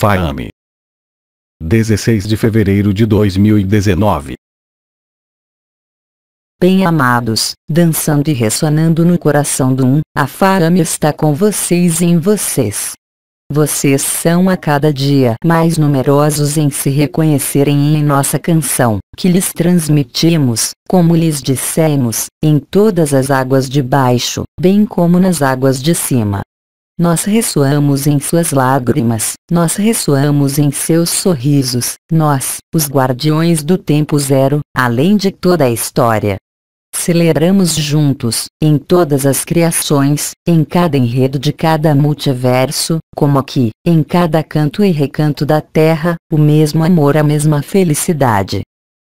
FAAME. 16 de fevereiro de 2019. Bem amados, dançando e ressonando no coração do a FAAME está com vocês e em vocês. Vocês são a cada dia mais numerosos em se reconhecerem em nossa canção, que lhes transmitimos, como lhes dissemos, em todas as águas de baixo, bem como nas águas de cima. Nós ressoamos em suas lágrimas, nós ressoamos em seus sorrisos, nós, os guardiões do tempo zero, além de toda a história. Celebramos juntos, em todas as criações, em cada enredo de cada multiverso, como aqui, em cada canto e recanto da terra, o mesmo amor, a mesma felicidade.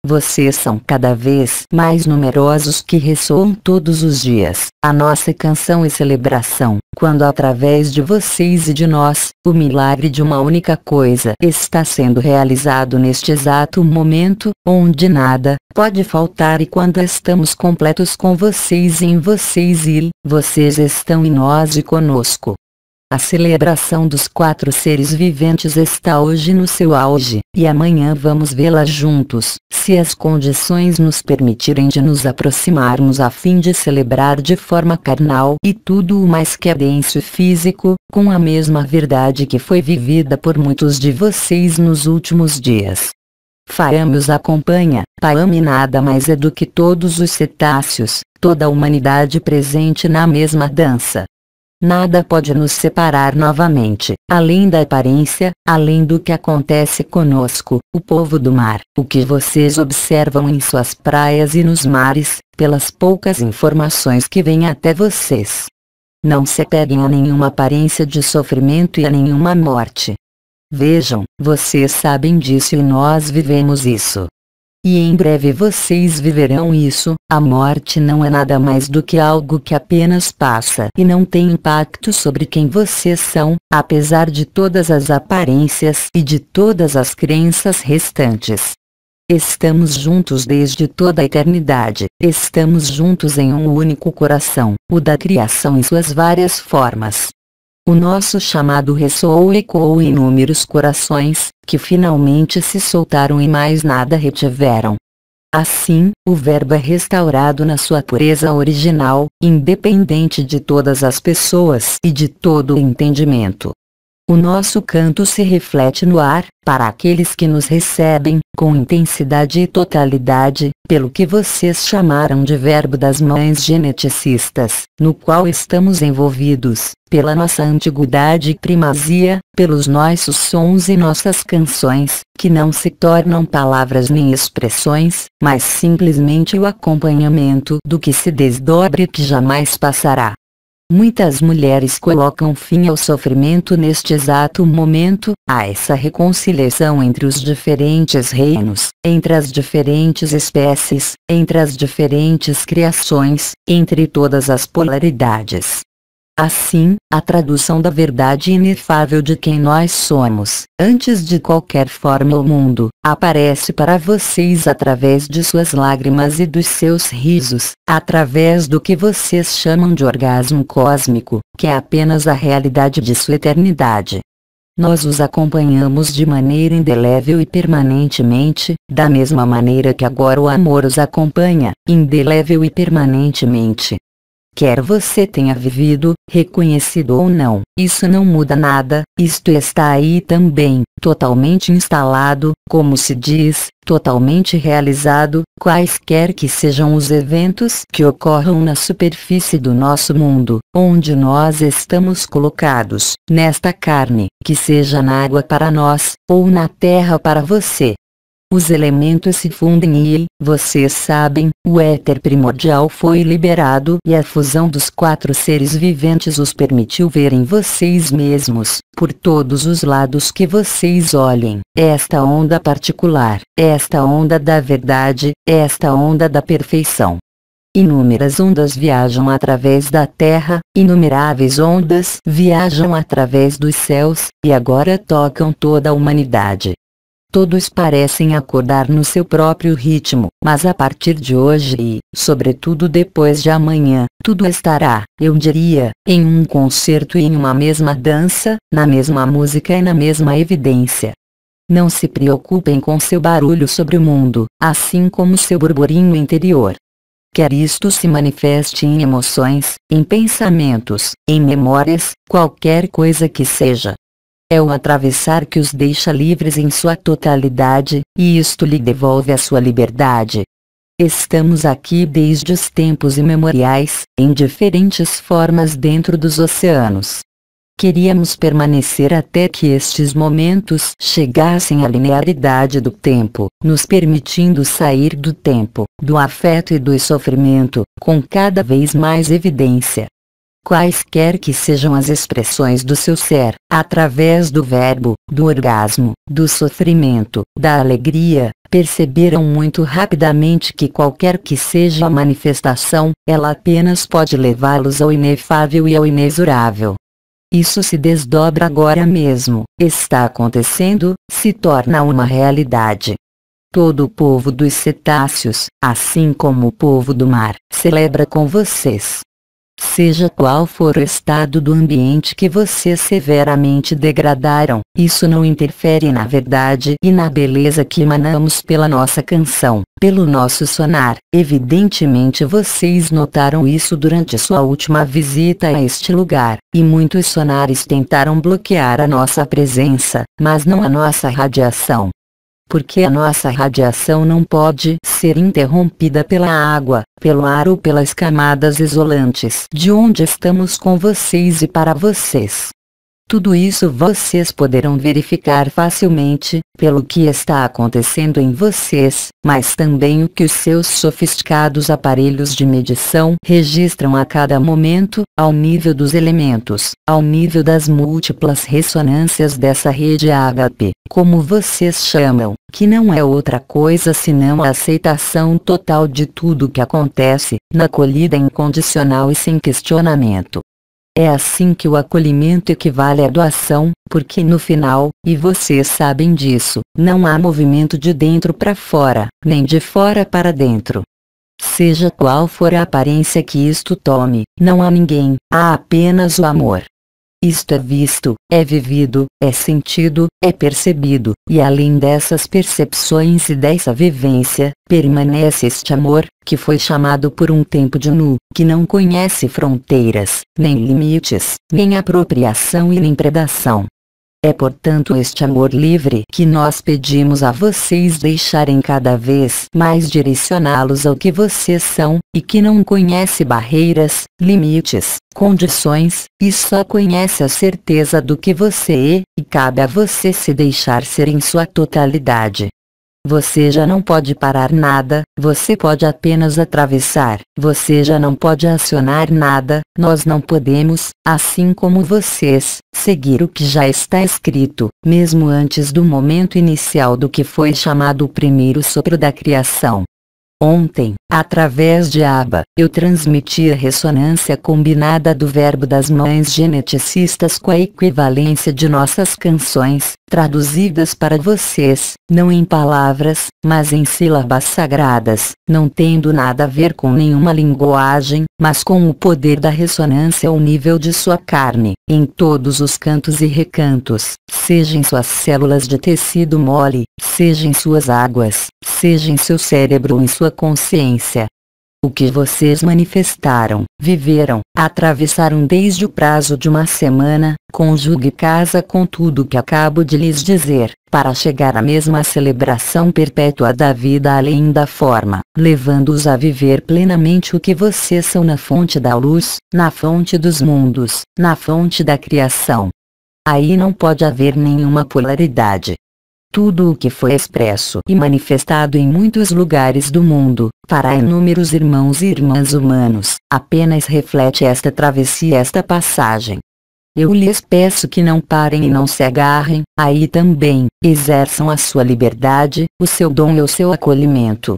Vocês são cada vez mais numerosos que ressoam todos os dias, a nossa canção e celebração, quando através de vocês e de nós, o milagre de uma única coisa está sendo realizado neste exato momento, onde nada pode faltar e quando estamos completos com vocês e em vocês e vocês estão em nós e conosco. A celebração dos 4 seres viventes está hoje no seu auge, e amanhã vamos vê-la juntos, se as condições nos permitirem de nos aproximarmos a fim de celebrar de forma carnal e tudo o mais que é denso e físico, com a mesma verdade que foi vivida por muitos de vocês nos últimos dias. FAAME os acompanha, FAAME nada mais é do que todos os cetáceos, toda a humanidade presente na mesma dança. Nada pode nos separar novamente, além da aparência, além do que acontece conosco, o povo do mar, o que vocês observam em suas praias e nos mares, pelas poucas informações que vêm até vocês. Não se apeguem a nenhuma aparência de sofrimento e a nenhuma morte. Vejam, vocês sabem disso e nós vivemos isso. E em breve vocês viverão isso. A morte não é nada mais do que algo que apenas passa e não tem impacto sobre quem vocês são, apesar de todas as aparências e de todas as crenças restantes. Estamos juntos desde toda a eternidade, estamos juntos em um único coração, o da criação em suas várias formas. O nosso chamado ressoou e ecoou em inúmeros corações, que finalmente se soltaram e mais nada retiveram. Assim, o Verbo é restaurado na sua pureza original, independente de todas as pessoas e de todo o entendimento. O nosso canto se reflete no ar, para aqueles que nos recebem, com intensidade e totalidade, pelo que vocês chamaram de Verbo das Mães Geneticistas, no qual estamos envolvidos, pela nossa antiguidade e primazia, pelos nossos sons e nossas canções, que não se tornam palavras nem expressões, mas simplesmente o acompanhamento do que se desdobra e que jamais passará. Muitas mulheres colocam fim ao sofrimento neste exato momento, a essa reconciliação entre os diferentes reinos, entre as diferentes espécies, entre as diferentes criações, entre todas as polaridades. Assim, a tradução da verdade inefável de quem nós somos, antes de qualquer forma o mundo, aparece para vocês através de suas lágrimas e dos seus risos, através do que vocês chamam de orgasmo cósmico, que é apenas a realidade de sua eternidade. Nós os acompanhamos de maneira indelével e permanentemente, da mesma maneira que agora o amor os acompanha, indelével e permanentemente. Quer você tenha vivido, reconhecido ou não, isso não muda nada, isto está aí também, totalmente instalado, como se diz, totalmente realizado, quaisquer que sejam os eventos que ocorram na superfície do nosso mundo, onde nós estamos colocados, nesta carne, que seja na água para nós, ou na terra para você. Os elementos se fundem e, vocês sabem, o éter primordial foi liberado e a fusão dos 4 seres viventes os permitiu ver em vocês mesmos, por todos os lados que vocês olhem, esta onda particular, esta onda da verdade, esta onda da perfeição. Inúmeras ondas viajam através da Terra, inumeráveis ondas viajam através dos céus, e agora tocam toda a humanidade. Todos parecem acordar no seu próprio ritmo, mas a partir de hoje e, sobretudo depois de amanhã, tudo estará, eu diria, em um concerto e em uma mesma dança, na mesma música e na mesma evidência. Não se preocupem com seu barulho sobre o mundo, assim como seu burburinho interior. Quer isto se manifeste em emoções, em pensamentos, em memórias, qualquer coisa que seja. É o atravessar que os deixa livres em sua totalidade, e isto lhe devolve a sua liberdade. Estamos aqui desde os tempos imemoriais, em diferentes formas dentro dos oceanos. Queríamos permanecer até que estes momentos chegassem à linearidade do tempo, nos permitindo sair do tempo, do afeto e do sofrimento, com cada vez mais evidência. Quaisquer que sejam as expressões do seu ser, através do verbo, do orgasmo, do sofrimento, da alegria, perceberam muito rapidamente que qualquer que seja a manifestação, ela apenas pode levá-los ao inefável e ao inexorável. Isso se desdobra agora mesmo, está acontecendo, se torna uma realidade. Todo o povo dos cetáceos, assim como o povo do mar, celebra com vocês. Seja qual for o estado do ambiente que vocês severamente degradaram, isso não interfere na verdade e na beleza que emanamos pela nossa canção, pelo nosso sonar. Evidentemente vocês notaram isso durante sua última visita a este lugar, e muitos sonares tentaram bloquear a nossa presença, mas não a nossa radiação. Porque a nossa radiação não pode ser interrompida pela água, pelo ar ou pelas camadas isolantes de onde estamos com vocês e para vocês. Tudo isso vocês poderão verificar facilmente, pelo que está acontecendo em vocês, mas também o que os seus sofisticados aparelhos de medição registram a cada momento, ao nível dos elementos, ao nível das múltiplas ressonâncias dessa rede ágape, como vocês chamam, que não é outra coisa senão a aceitação total de tudo o que acontece, na acolhida incondicional e sem questionamento. É assim que o acolhimento equivale à doação, porque no final, e vocês sabem disso, não há movimento de dentro para fora, nem de fora para dentro. Seja qual for a aparência que isto tome, não há ninguém, há apenas o amor. Isto é visto, é vivido, é sentido, é percebido, e além dessas percepções e dessa vivência, permanece este amor, que foi chamado por um tempo de nu, que não conhece fronteiras, nem limites, nem apropriação e nem predação. É portanto este amor livre que nós pedimos a vocês deixarem cada vez mais direcioná-los ao que vocês são, e que não conhece barreiras, limites, condições, e só conhece a certeza do que você é, e cabe a você se deixar ser em sua totalidade. Você já não pode parar nada, você pode apenas atravessar, você já não pode acionar nada, nós não podemos, assim como vocês, seguir o que já está escrito, mesmo antes do momento inicial do que foi chamado o primeiro sopro da criação. Ontem, através de Abba, eu transmiti a ressonância combinada do verbo das mães geneticistas com a equivalência de nossas canções, traduzidas para vocês, não em palavras, mas em sílabas sagradas, não tendo nada a ver com nenhuma linguagem, mas com o poder da ressonância ao nível de sua carne, em todos os cantos e recantos, seja em suas células de tecido mole, seja em suas águas, seja em seu cérebro ou em sua consciência. O que vocês manifestaram, viveram, atravessaram desde o prazo de uma semana, conjugue casa com tudo o que acabo de lhes dizer, para chegar à mesma celebração perpétua da vida além da forma, levando-os a viver plenamente o que vocês são na fonte da luz, na fonte dos mundos, na fonte da criação. Aí não pode haver nenhuma polaridade. Tudo o que foi expresso e manifestado em muitos lugares do mundo, para inúmeros irmãos e irmãs humanos, apenas reflete esta travessia, esta passagem. Eu lhes peço que não parem e não se agarrem, aí também, exerçam a sua liberdade, o seu dom e o seu acolhimento.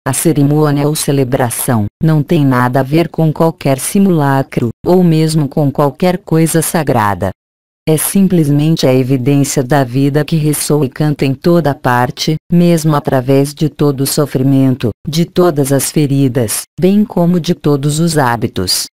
A cerimônia ou celebração não tem nada a ver com qualquer simulacro, ou mesmo com qualquer coisa sagrada. é simplesmente a evidência da vida que ressoa e canta em toda parte, mesmo através de todo o sofrimento, de todas as feridas, bem como de todos os hábitos.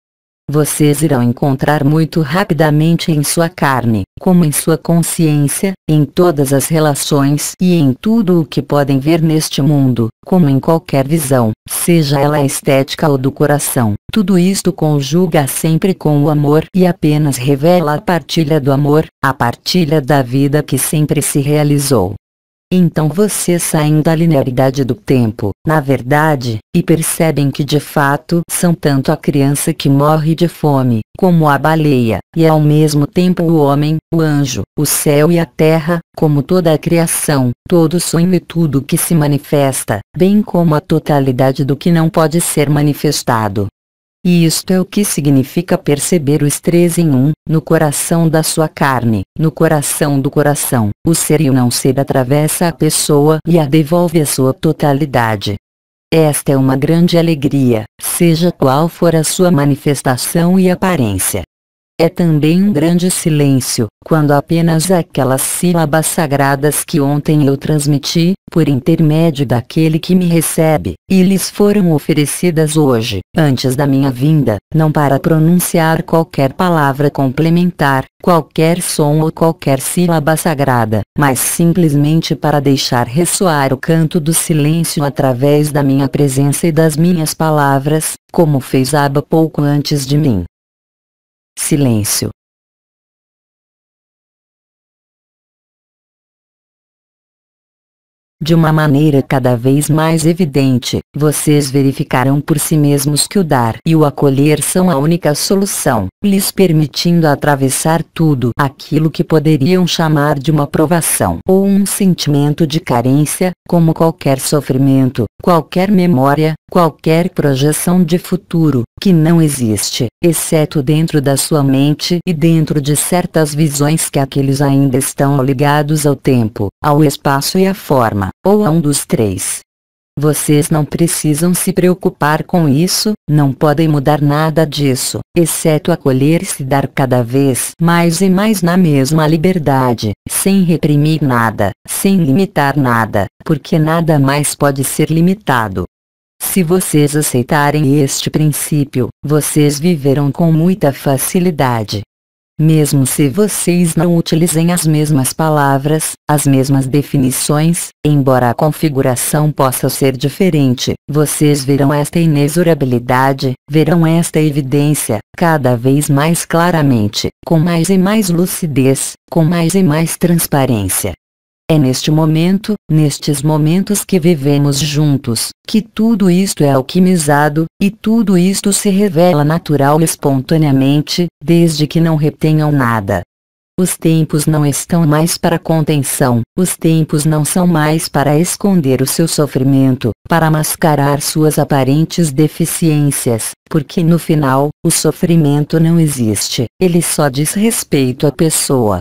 Vocês irão encontrar muito rapidamente em sua carne, como em sua consciência, em todas as relações e em tudo o que podem ver neste mundo, como em qualquer visão, seja ela estética ou do coração. Tudo isto conjuga sempre com o amor e apenas revela a partilha do amor, a partilha da vida que sempre se realizou. Então vocês saem da linearidade do tempo, na verdade, e percebem que de fato são tanto a criança que morre de fome, como a baleia, e ao mesmo tempo o homem, o anjo, o céu e a terra, como toda a criação, todo sonho e tudo que se manifesta, bem como a totalidade do que não pode ser manifestado. E isto é o que significa perceber os três em um, no coração da sua carne, no coração do coração. O ser e o não ser atravessa a pessoa e a devolve à sua totalidade. Esta é uma grande alegria, seja qual for a sua manifestação e aparência. É também um grande silêncio, quando apenas aquelas sílabas sagradas que ontem eu transmiti, por intermédio daquele que me recebe, e lhes foram oferecidas hoje, antes da minha vinda, não para pronunciar qualquer palavra complementar, qualquer som ou qualquer sílaba sagrada, mas simplesmente para deixar ressoar o canto do silêncio através da minha presença e das minhas palavras, como fez Abba pouco antes de mim. Silêncio. De uma maneira cada vez mais evidente, vocês verificarão por si mesmos que o dar e o acolher são a única solução, lhes permitindo atravessar tudo aquilo que poderiam chamar de uma provação ou um sentimento de carência, como qualquer sofrimento, qualquer memória, qualquer projeção de futuro, que não existe, exceto dentro da sua mente e dentro de certas visões que aqueles ainda estão ligados ao tempo, ao espaço e à forma, ou a um dos três. Vocês não precisam se preocupar com isso, não podem mudar nada disso, exceto acolher e se dar cada vez mais e mais na mesma liberdade, sem reprimir nada, sem limitar nada, porque nada mais pode ser limitado. Se vocês aceitarem este princípio, vocês viverão com muita facilidade. Mesmo se vocês não utilizem as mesmas palavras, as mesmas definições, embora a configuração possa ser diferente, vocês verão esta inexorabilidade, verão esta evidência, cada vez mais claramente, com mais e mais lucidez, com mais e mais transparência. É neste momento, nestes momentos que vivemos juntos, que tudo isto é alquimizado, e tudo isto se revela natural e espontaneamente, desde que não retenham nada. Os tempos não estão mais para contenção, os tempos não são mais para esconder o seu sofrimento, para mascarar suas aparentes deficiências, porque no final, o sofrimento não existe, ele só diz respeito à pessoa.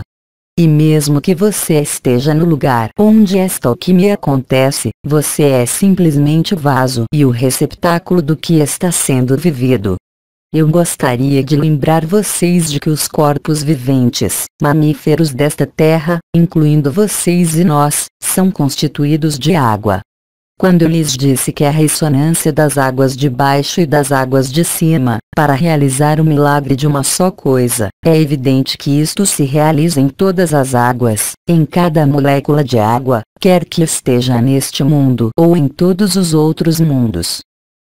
E mesmo que você esteja no lugar onde esta alquimia acontece, você é simplesmente o vaso e o receptáculo do que está sendo vivido. Eu gostaria de lembrar vocês de que os corpos viventes, mamíferos desta terra, incluindo vocês e nós, são constituídos de água. Quando eu lhes disse que a ressonância das águas de baixo e das águas de cima, para realizar o milagre de uma só coisa, é evidente que isto se realiza em todas as águas, em cada molécula de água, quer que esteja neste mundo ou em todos os outros mundos.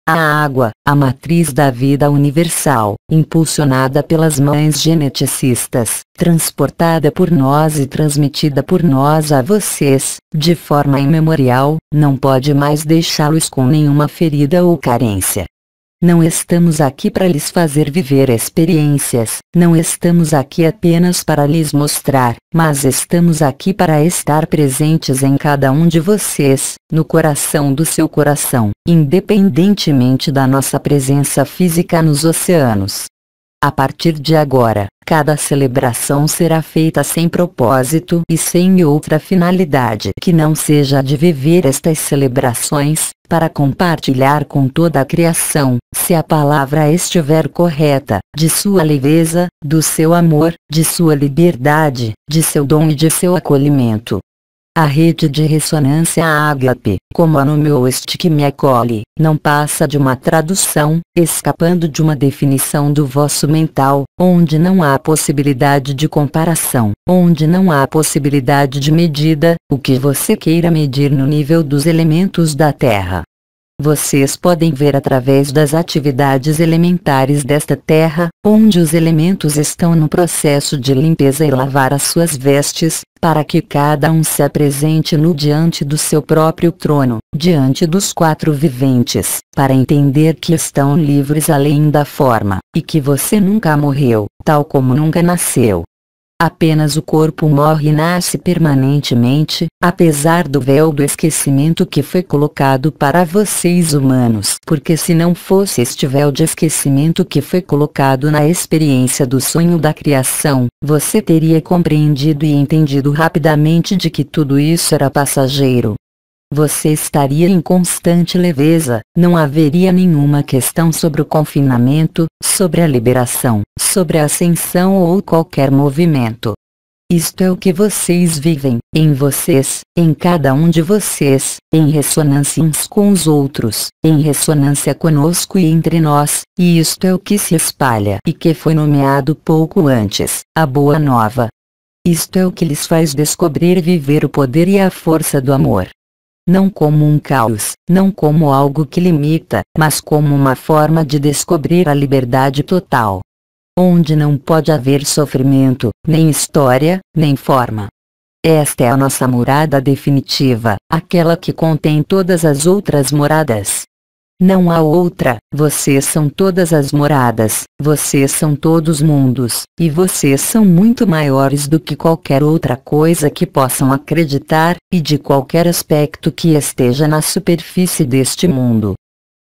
A água, a matriz da vida universal, impulsionada pelas mães geneticistas, transportada por nós e transmitida por nós a vocês, de forma imemorial, não pode mais deixá-los com nenhuma ferida ou carência. Não estamos aqui para lhes fazer viver experiências, não estamos aqui apenas para lhes mostrar, mas estamos aqui para estar presentes em cada um de vocês, no coração do seu coração, independentemente da nossa presença física nos oceanos. A partir de agora, cada celebração será feita sem propósito e sem outra finalidade que não seja a de viver estas celebrações, para compartilhar com toda a criação, se a palavra estiver correta, de sua leveza, do seu amor, de sua liberdade, de seu dom e de seu acolhimento. A rede de ressonância ágape, como a nomeoeste que me acolhe, não passa de uma tradução, escapando de uma definição do vosso mental, onde não há possibilidade de comparação, onde não há possibilidade de medida, o que você queira medir no nível dos elementos da Terra. Vocês podem ver através das atividades elementares desta terra, onde os elementos estão no processo de limpeza e lavar as suas vestes, para que cada um se apresente nu diante do seu próprio trono, diante dos quatro viventes, para entender que estão livres além da forma, e que você nunca morreu, tal como nunca nasceu. Apenas o corpo morre e nasce permanentemente, apesar do véu do esquecimento que foi colocado para vocês humanos. Porque se não fosse este véu de esquecimento que foi colocado na experiência do sonho da criação, você teria compreendido e entendido rapidamente de que tudo isso era passageiro. Você estaria em constante leveza, não haveria nenhuma questão sobre o confinamento, sobre a liberação, sobre a ascensão ou qualquer movimento. Isto é o que vocês vivem, em vocês, em cada um de vocês, em ressonância uns com os outros, em ressonância conosco e entre nós, e isto é o que se espalha e que foi nomeado pouco antes, a Boa Nova. Isto é o que lhes faz descobrir e viver o poder e a força do amor. Não como um caos, não como algo que limita, mas como uma forma de descobrir a liberdade total. Onde não pode haver sofrimento, nem história, nem forma. Esta é a nossa morada definitiva, aquela que contém todas as outras moradas. Não há outra, vocês são todas as moradas, vocês são todos mundos, e vocês são muito maiores do que qualquer outra coisa que possam acreditar, e de qualquer aspecto que esteja na superfície deste mundo.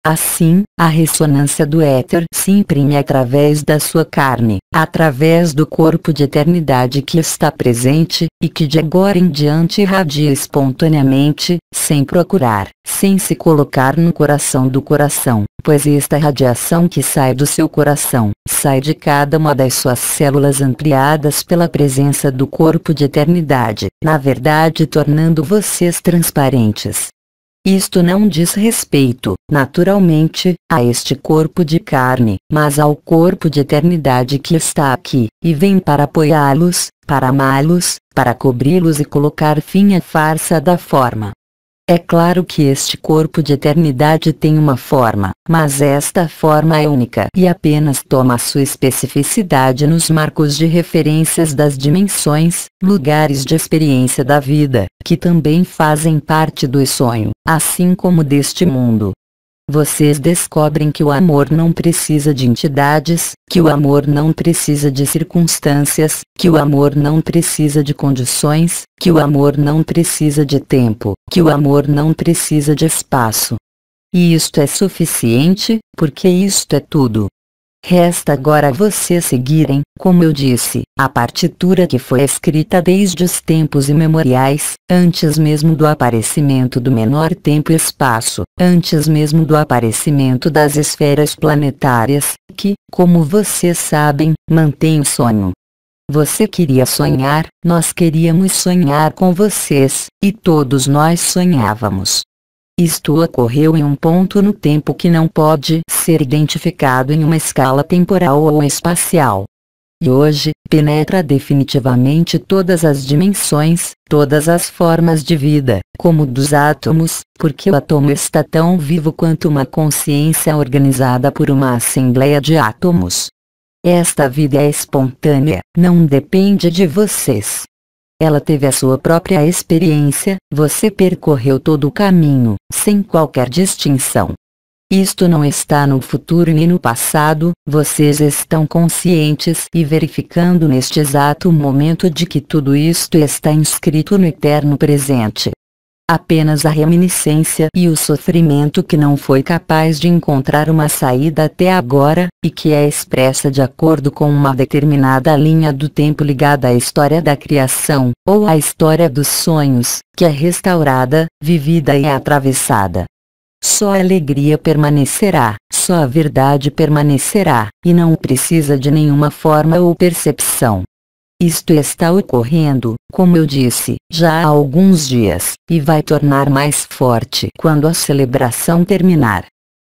Assim, a ressonância do éter se imprime através da sua carne, através do corpo de eternidade que está presente, e que de agora em diante irradia espontaneamente, sem procurar, sem se colocar no coração do coração, pois esta radiação que sai do seu coração, sai de cada uma das suas células ampliadas pela presença do corpo de eternidade, na verdade tornando vocês transparentes. Isto não diz respeito, naturalmente, a este corpo de carne, mas ao corpo de eternidade que está aqui, e vem para apoiá-los, para amá-los, para cobri-los e colocar fim à farsa da forma. É claro que este corpo de eternidade tem uma forma, mas esta forma é única e apenas toma sua especificidade nos marcos de referências das dimensões, lugares de experiência da vida, que também fazem parte do sonho, assim como deste mundo. Vocês descobrem que o amor não precisa de entidades, que o amor não precisa de circunstâncias, que o amor não precisa de condições, que o amor não precisa de tempo, que o amor não precisa de espaço. E isto é suficiente, porque isto é tudo. Resta agora a vocês seguirem, como eu disse, a partitura que foi escrita desde os tempos imemoriais, antes mesmo do aparecimento do menor tempo e espaço, antes mesmo do aparecimento das esferas planetárias, que, como vocês sabem, mantém o sonho. Você queria sonhar, nós queríamos sonhar com vocês, e todos nós sonhávamos. Isto ocorreu em um ponto no tempo que não pode ser identificado em uma escala temporal ou espacial. E hoje, penetra definitivamente todas as dimensões, todas as formas de vida, como dos átomos, porque o átomo está tão vivo quanto uma consciência organizada por uma assembleia de átomos. Esta vida é espontânea, não depende de vocês. Ela teve a sua própria experiência, você percorreu todo o caminho, sem qualquer distinção. Isto não está no futuro nem no passado, vocês estão conscientes e verificando neste exato momento de que tudo isto está inscrito no eterno presente. Apenas a reminiscência e o sofrimento que não foi capaz de encontrar uma saída até agora, e que é expressa de acordo com uma determinada linha do tempo ligada à história da criação, ou à história dos sonhos, que é restaurada, vivida e atravessada. Só a alegria permanecerá, só a verdade permanecerá, e não precisa de nenhuma forma ou percepção. Isto está ocorrendo, como eu disse, já há alguns dias, e vai tornar mais forte quando a celebração terminar.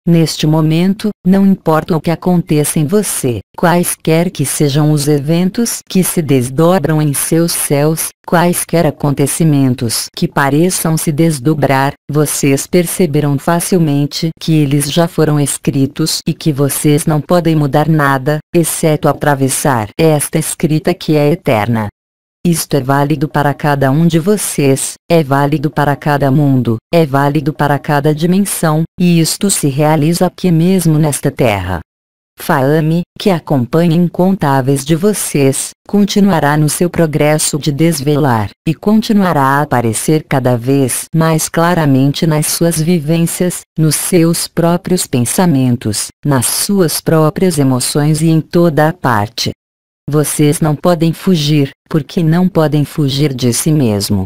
Neste momento, não importa o que aconteça em você, quaisquer que sejam os eventos que se desdobram em seus céus, quaisquer acontecimentos que pareçam se desdobrar, vocês perceberão facilmente que eles já foram escritos e que vocês não podem mudar nada, exceto atravessar esta escrita que é eterna. Isto é válido para cada um de vocês, é válido para cada mundo, é válido para cada dimensão, e isto se realiza aqui mesmo nesta terra. Faame, que acompanha incontáveis de vocês, continuará no seu progresso de desvelar, e continuará a aparecer cada vez mais claramente nas suas vivências, nos seus próprios pensamentos, nas suas próprias emoções e em toda a parte. Vocês não podem fugir, porque não podem fugir de si mesmo.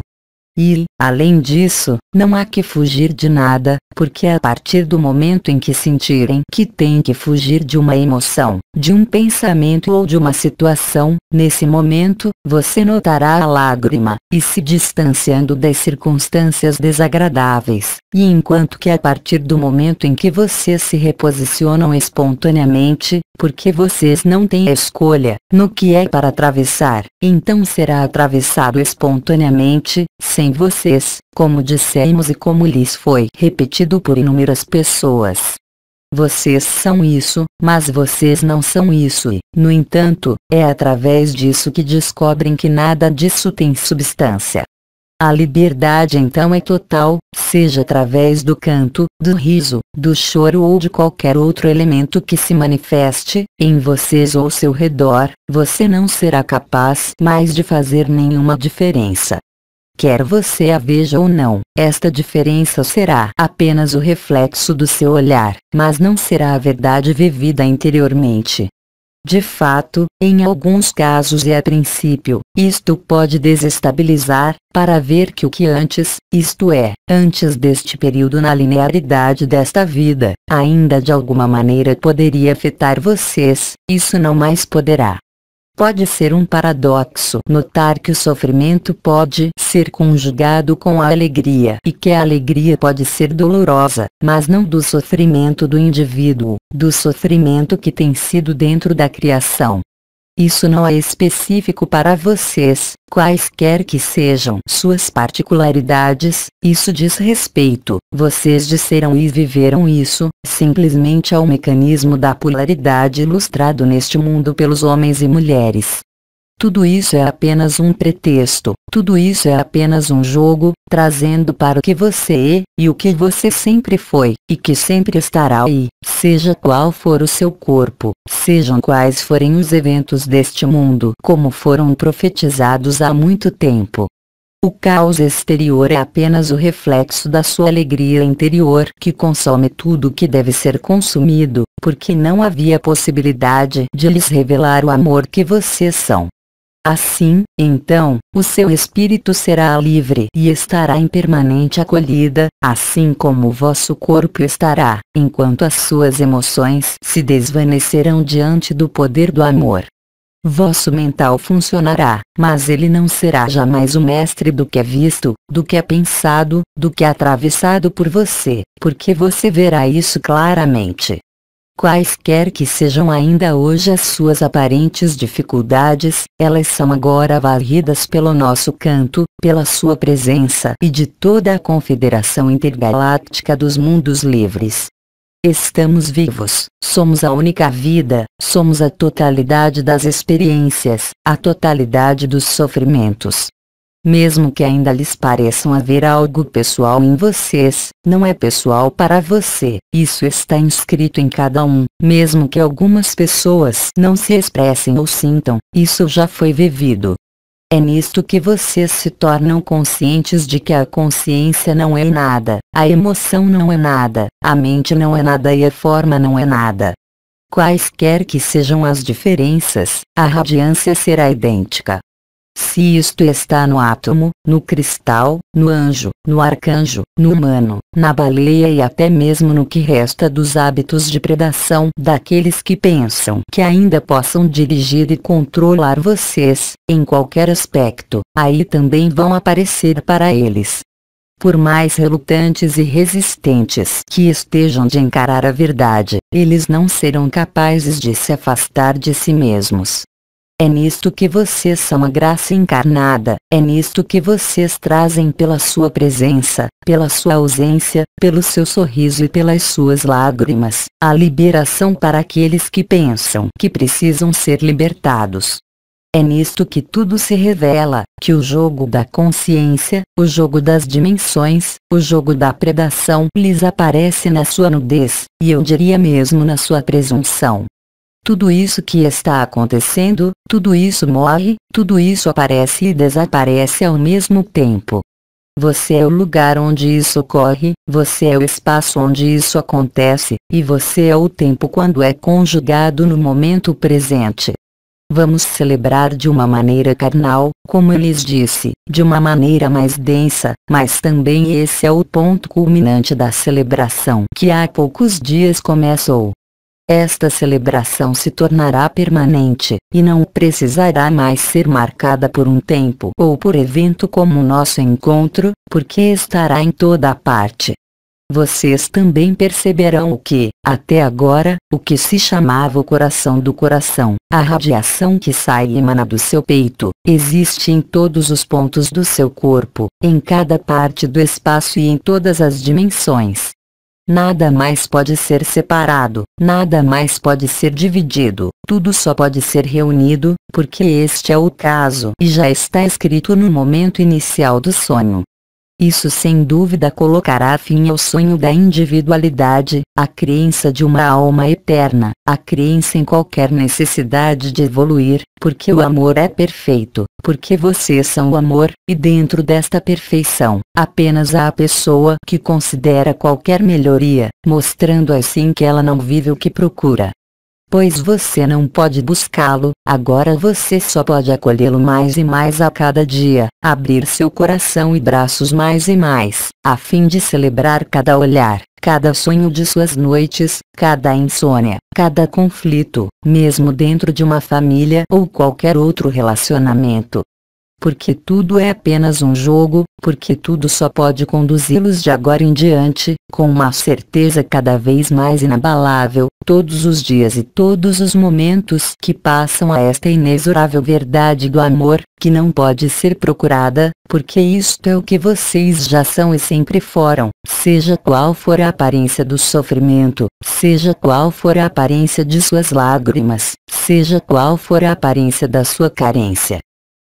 E, além disso, não há que fugir de nada, porque a partir do momento em que sentirem que têm que fugir de uma emoção, de um pensamento ou de uma situação, nesse momento, você notará a lágrima, e se distanciando das circunstâncias desagradáveis, e enquanto que a partir do momento em que vocês se reposicionam espontaneamente, porque vocês não têm escolha no que é para atravessar, então será atravessado espontaneamente, sem vocês, como dissemos e como lhes foi repetido por inúmeras pessoas. Vocês são isso, mas vocês não são isso e, no entanto, é através disso que descobrem que nada disso tem substância. A liberdade então é total, seja através do canto, do riso, do choro ou de qualquer outro elemento que se manifeste, em vocês ou ao seu redor, você não será capaz mais de fazer nenhuma diferença. Quer você a veja ou não, esta diferença será apenas o reflexo do seu olhar, mas não será a verdade vivida interiormente. De fato, em alguns casos e a princípio, isto pode desestabilizar, para ver que o que antes, isto é, antes deste período na linearidade desta vida, ainda de alguma maneira poderia afetar vocês, isso não mais poderá. Pode ser um paradoxo notar que o sofrimento pode ser conjugado com a alegria e que a alegria pode ser dolorosa, mas não do sofrimento do indivíduo, do sofrimento que tem sido dentro da criação. Isso não é específico para vocês, quaisquer que sejam suas particularidades, isso diz respeito, vocês disseram e viveram isso, simplesmente ao mecanismo da polaridade ilustrado neste mundo pelos homens e mulheres. Tudo isso é apenas um pretexto, tudo isso é apenas um jogo, trazendo para o que você é, e o que você sempre foi, e que sempre estará aí, seja qual for o seu corpo, sejam quais forem os eventos deste mundo, como foram profetizados há muito tempo. O caos exterior é apenas o reflexo da sua alegria interior que consome tudo que deve ser consumido, porque não havia possibilidade de lhes revelar o amor que vocês são. Assim, então, o seu espírito será livre e estará em permanente acolhida, assim como o vosso corpo estará, enquanto as suas emoções se desvanecerão diante do poder do amor. Vosso mental funcionará, mas ele não será jamais o mestre do que é visto, do que é pensado, do que é atravessado por você, porque você verá isso claramente. Quaisquer que sejam ainda hoje as suas aparentes dificuldades, elas são agora varridas pelo nosso canto, pela sua presença e de toda a Confederação Intergaláctica dos Mundos Livres. Estamos vivos, somos a única vida, somos a totalidade das experiências, a totalidade dos sofrimentos. Mesmo que ainda lhes pareçam haver algo pessoal em vocês, não é pessoal para você, isso está inscrito em cada um, mesmo que algumas pessoas não se expressem ou sintam, isso já foi vivido. É nisto que vocês se tornam conscientes de que a consciência não é nada, a emoção não é nada, a mente não é nada e a forma não é nada. Quaisquer que sejam as diferenças, a radiância será idêntica. Se isto está no átomo, no cristal, no anjo, no arcanjo, no humano, na baleia e até mesmo no que resta dos hábitos de predação daqueles que pensam que ainda possam dirigir e controlar vocês, em qualquer aspecto, aí também vão aparecer para eles. Por mais relutantes e resistentes que estejam de encarar a verdade, eles não serão capazes de se afastar de si mesmos. É nisto que vocês são a graça encarnada, é nisto que vocês trazem pela sua presença, pela sua ausência, pelo seu sorriso e pelas suas lágrimas, a liberação para aqueles que pensam que precisam ser libertados. É nisto que tudo se revela, que o jogo da consciência, o jogo das dimensões, o jogo da predação lhes aparece na sua nudez, e eu diria mesmo na sua presunção. Tudo isso que está acontecendo, tudo isso morre, tudo isso aparece e desaparece ao mesmo tempo. Você é o lugar onde isso ocorre, você é o espaço onde isso acontece, e você é o tempo quando é conjugado no momento presente. Vamos celebrar de uma maneira carnal, como eu lhes disse, de uma maneira mais densa, mas também esse é o ponto culminante da celebração que há poucos dias começou. Esta celebração se tornará permanente, e não precisará mais ser marcada por um tempo ou por evento como o nosso encontro, porque estará em toda a parte. Vocês também perceberão que, até agora, o que se chamava o coração do coração, a radiação que sai e emana do seu peito, existe em todos os pontos do seu corpo, em cada parte do espaço e em todas as dimensões. Nada mais pode ser separado, nada mais pode ser dividido, tudo só pode ser reunido, porque este é o caso e já está escrito no momento inicial do sonho. Isso sem dúvida colocará fim ao sonho da individualidade, a crença de uma alma eterna, a crença em qualquer necessidade de evoluir, porque o amor é perfeito, porque vocês são o amor, e dentro desta perfeição, apenas há a pessoa que considera qualquer melhoria, mostrando assim que ela não vive o que procura. Pois você não pode buscá-lo, agora você só pode acolhê-lo mais e mais a cada dia, abrir seu coração e braços mais e mais, a fim de celebrar cada olhar, cada sonho de suas noites, cada insônia, cada conflito, mesmo dentro de uma família ou qualquer outro relacionamento. Porque tudo é apenas um jogo, porque tudo só pode conduzi-los de agora em diante, com uma certeza cada vez mais inabalável, todos os dias e todos os momentos que passam a esta inexorável verdade do amor, que não pode ser procurada, porque isto é o que vocês já são e sempre foram, seja qual for a aparência do sofrimento, seja qual for a aparência de suas lágrimas, seja qual for a aparência da sua carência.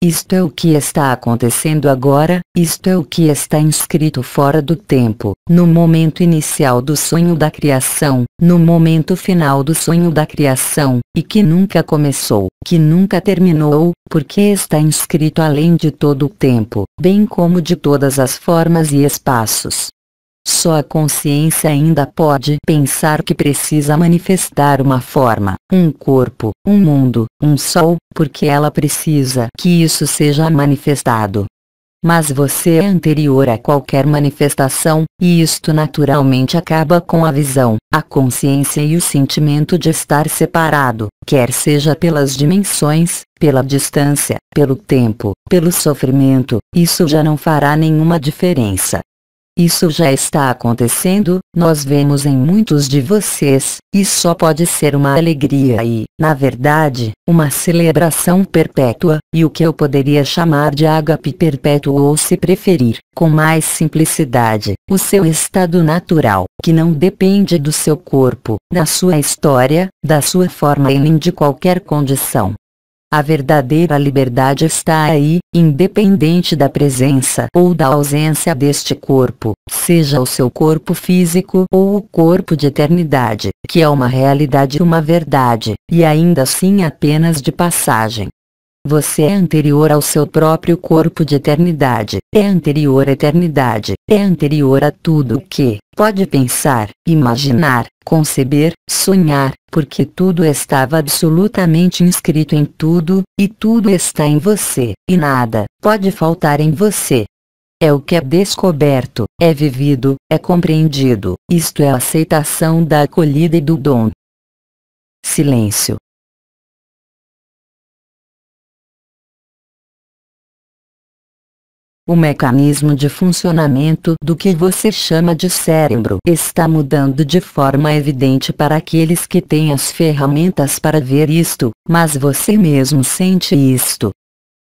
Isto é o que está acontecendo agora, isto é o que está inscrito fora do tempo, no momento inicial do sonho da criação, no momento final do sonho da criação, e que nunca começou, que nunca terminou, porque está inscrito além de todo o tempo, bem como de todas as formas e espaços. Só a consciência ainda pode pensar que precisa manifestar uma forma, um corpo, um mundo, um sol, porque ela precisa que isso seja manifestado. Mas você é anterior a qualquer manifestação, e isto naturalmente acaba com a visão, a consciência e o sentimento de estar separado, quer seja pelas dimensões, pela distância, pelo tempo, pelo sofrimento, isso já não fará nenhuma diferença. Isso já está acontecendo, nós vemos em muitos de vocês, e só pode ser uma alegria e, na verdade, uma celebração perpétua, e o que eu poderia chamar de ágape perpétuo ou se preferir, com mais simplicidade, o seu estado natural, que não depende do seu corpo, da sua história, da sua forma e nem de qualquer condição. A verdadeira liberdade está aí, independente da presença ou da ausência deste corpo, seja o seu corpo físico ou o corpo de eternidade, que é uma realidade e uma verdade, e ainda assim apenas de passagem. Você é anterior ao seu próprio corpo de eternidade, é anterior à eternidade, é anterior a tudo o que pode pensar, imaginar, conceber, sonhar, porque tudo estava absolutamente inscrito em tudo, e tudo está em você, e nada pode faltar em você. É o que é descoberto, é vivido, é compreendido, isto é a aceitação da acolhida e do dom. Silêncio. O mecanismo de funcionamento do que você chama de cérebro está mudando de forma evidente para aqueles que têm as ferramentas para ver isto, mas você mesmo sente isto.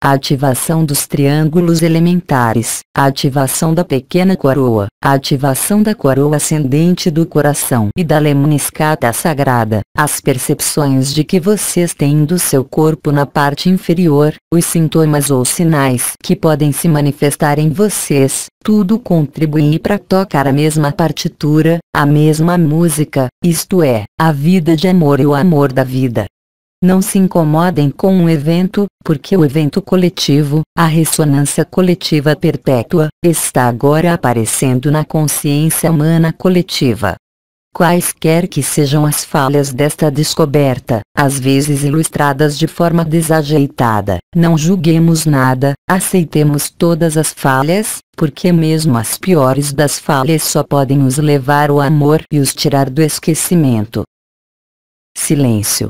A ativação dos triângulos elementares, a ativação da pequena coroa, a ativação da coroa ascendente do coração e da lemniscata sagrada, as percepções de que vocês têm do seu corpo na parte inferior, os sintomas ou sinais que podem se manifestar em vocês, tudo contribui para tocar a mesma partitura, a mesma música, isto é, a vida de amor e o amor da vida. Não se incomodem com um evento, porque o evento coletivo, a ressonância coletiva perpétua, está agora aparecendo na consciência humana coletiva. Quaisquer que sejam as falhas desta descoberta, às vezes ilustradas de forma desajeitada, não julguemos nada, aceitemos todas as falhas, porque mesmo as piores das falhas só podem os levar ao amor e os tirar do esquecimento. Silêncio.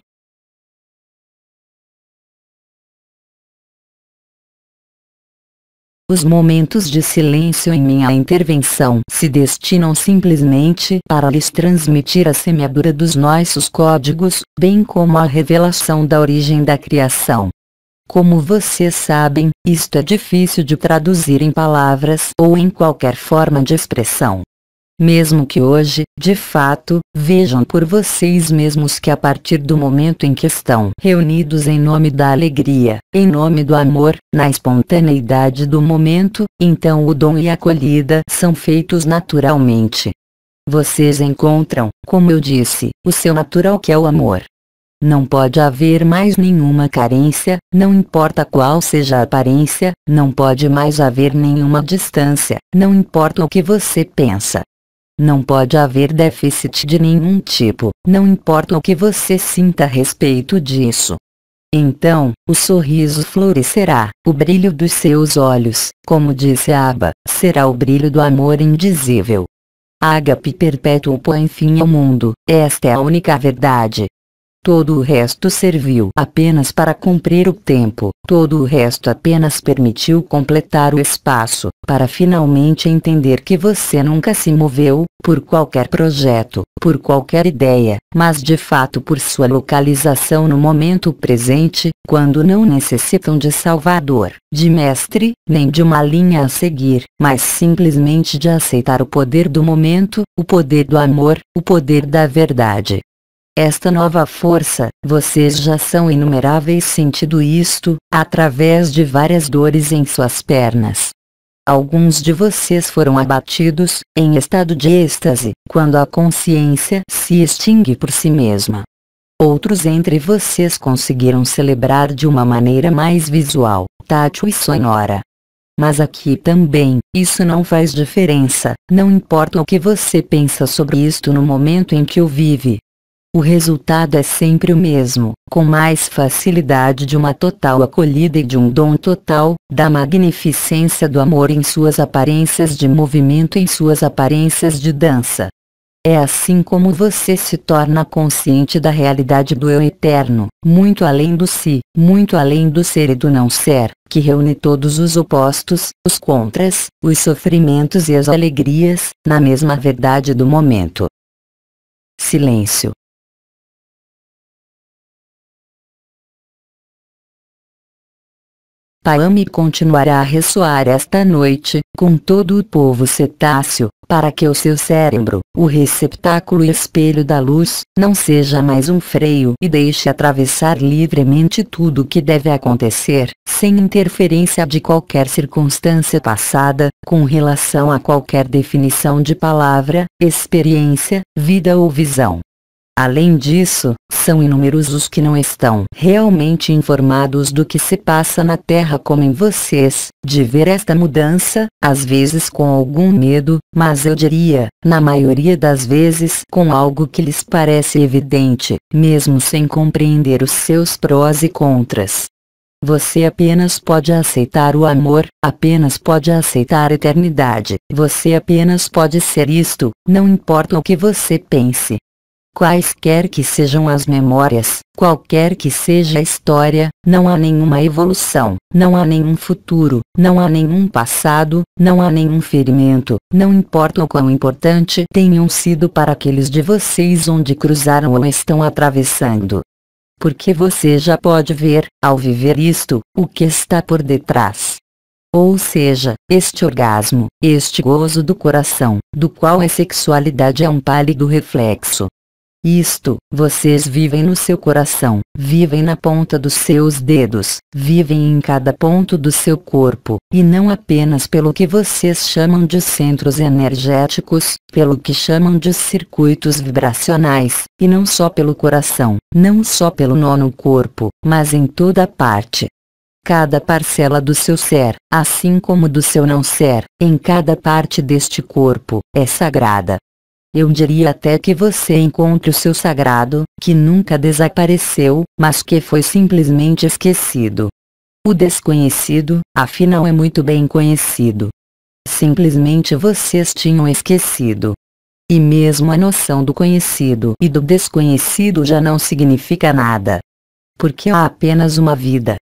Os momentos de silêncio em minha intervenção se destinam simplesmente para lhes transmitir a semeadura dos nossos códigos, bem como a revelação da origem da criação. Como vocês sabem, isto é difícil de traduzir em palavras ou em qualquer forma de expressão. Mesmo que hoje, de fato, vejam por vocês mesmos que a partir do momento em que estão reunidos em nome da alegria, em nome do amor, na espontaneidade do momento, então o dom e a acolhida são feitos naturalmente. Vocês encontram, como eu disse, o seu natural que é o amor. Não pode haver mais nenhuma carência, não importa qual seja a aparência, não pode mais haver nenhuma distância, não importa o que você pensa. Não pode haver déficit de nenhum tipo, não importa o que você sinta a respeito disso. Então, o sorriso florescerá, o brilho dos seus olhos, como disse Abba, será o brilho do amor indizível. Ágape perpétuo põe fim ao mundo, esta é a única verdade. Todo o resto serviu apenas para cumprir o tempo, todo o resto apenas permitiu completar o espaço, para finalmente entender que você nunca se moveu, por qualquer projeto, por qualquer ideia, mas de fato por sua localização no momento presente, quando não necessitam de salvador, de mestre, nem de uma linha a seguir, mas simplesmente de aceitar o poder do momento, o poder do amor, o poder da verdade. Esta nova força, vocês já são inumeráveis sentindo isto, através de várias dores em suas pernas. Alguns de vocês foram abatidos, em estado de êxtase, quando a consciência se extingue por si mesma. Outros entre vocês conseguiram celebrar de uma maneira mais visual, tátil e sonora. Mas aqui também, isso não faz diferença, não importa o que você pensa sobre isto no momento em que o vive. O resultado é sempre o mesmo, com mais facilidade de uma total acolhida e de um dom total, da magnificência do amor em suas aparências de movimento, em suas aparências de dança. É assim como você se torna consciente da realidade do eu eterno, muito além do si, muito além do ser e do não ser, que reúne todos os opostos, os contras, os sofrimentos e as alegrias, na mesma verdade do momento. Silêncio. Paame continuará a ressoar esta noite, com todo o povo cetáceo, para que o seu cérebro, o receptáculo e espelho da luz, não seja mais um freio e deixe atravessar livremente tudo o que deve acontecer, sem interferência de qualquer circunstância passada, com relação a qualquer definição de palavra, experiência, vida ou visão. Além disso, são inúmeros os que não estão realmente informados do que se passa na Terra como em vocês, de ver esta mudança, às vezes com algum medo, mas eu diria, na maioria das vezes com algo que lhes parece evidente, mesmo sem compreender os seus prós e contras. Você apenas pode aceitar o amor, apenas pode aceitar a eternidade, você apenas pode ser isto, não importa o que você pense. Quaisquer que sejam as memórias, qualquer que seja a história, não há nenhuma evolução, não há nenhum futuro, não há nenhum passado, não há nenhum ferimento, não importa o quão importante tenham sido para aqueles de vocês onde cruzaram ou estão atravessando. Porque você já pode ver, ao viver isto, o que está por detrás. Ou seja, este orgasmo, este gozo do coração, do qual a sexualidade é um pálido reflexo. Isto, vocês vivem no seu coração, vivem na ponta dos seus dedos, vivem em cada ponto do seu corpo, e não apenas pelo que vocês chamam de centros energéticos, pelo que chamam de circuitos vibracionais, e não só pelo coração, não só pelo nono corpo, mas em toda parte. Cada parcela do seu ser, assim como do seu não ser, em cada parte deste corpo, é sagrada. Eu diria até que você encontre o seu sagrado, que nunca desapareceu, mas que foi simplesmente esquecido. O desconhecido, afinal, é muito bem conhecido. Simplesmente vocês tinham esquecido. E mesmo a noção do conhecido e do desconhecido já não significa nada. Porque há apenas uma vida.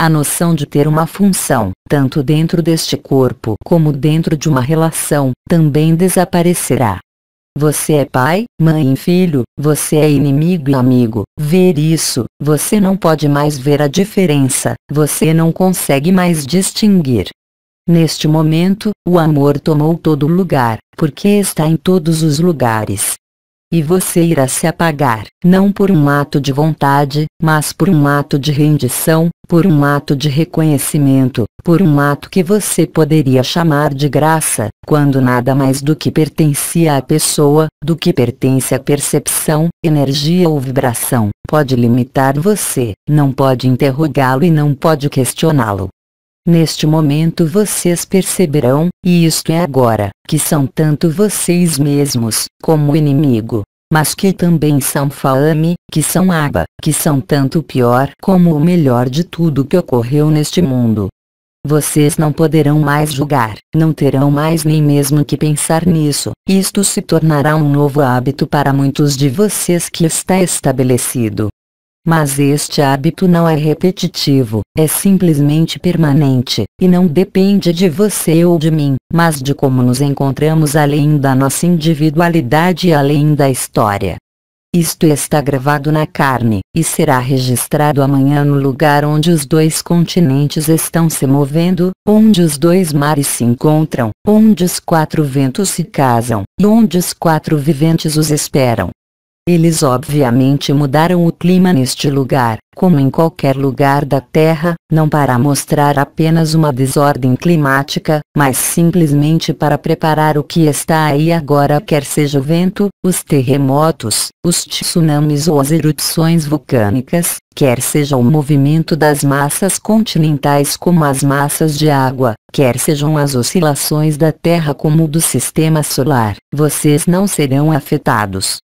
A noção de ter uma função, tanto dentro deste corpo como dentro de uma relação, também desaparecerá. Você é pai, mãe e filho, você é inimigo e amigo. Ver isso, você não pode mais ver a diferença, você não consegue mais distinguir. Neste momento, o amor tomou todo lugar, porque está em todos os lugares. E você irá se apagar, não por um ato de vontade, mas por um ato de rendição, por um ato de reconhecimento, por um ato que você poderia chamar de graça, quando nada mais do que pertencia à pessoa, do que pertence à percepção, energia ou vibração, pode limitar você, não pode interrogá-lo e não pode questioná-lo. Neste momento vocês perceberão, e isto é agora, que são tanto vocês mesmos, como o inimigo, mas que também são Faame, que são Aba, que são tanto o pior como o melhor de tudo que ocorreu neste mundo. Vocês não poderão mais julgar, não terão mais nem mesmo que pensar nisso, isto se tornará um novo hábito para muitos de vocês que está estabelecido. Mas este hábito não é repetitivo, é simplesmente permanente, e não depende de você ou de mim, mas de como nos encontramos além da nossa individualidade e além da história. Isto está gravado na carne, e será registrado amanhã no lugar onde os dois continentes estão se movendo, onde os dois mares se encontram, onde os quatro ventos se casam, e onde os quatro viventes os esperam. Eles obviamente mudaram o clima neste lugar, como em qualquer lugar da Terra, não para mostrar apenas uma desordem climática, mas simplesmente para preparar o que está aí agora, quer seja o vento, os terremotos, os tsunamis ou as erupções vulcânicas, quer seja o movimento das massas continentais como as massas de água, quer sejam as oscilações da Terra como do sistema solar, vocês não serão afetados.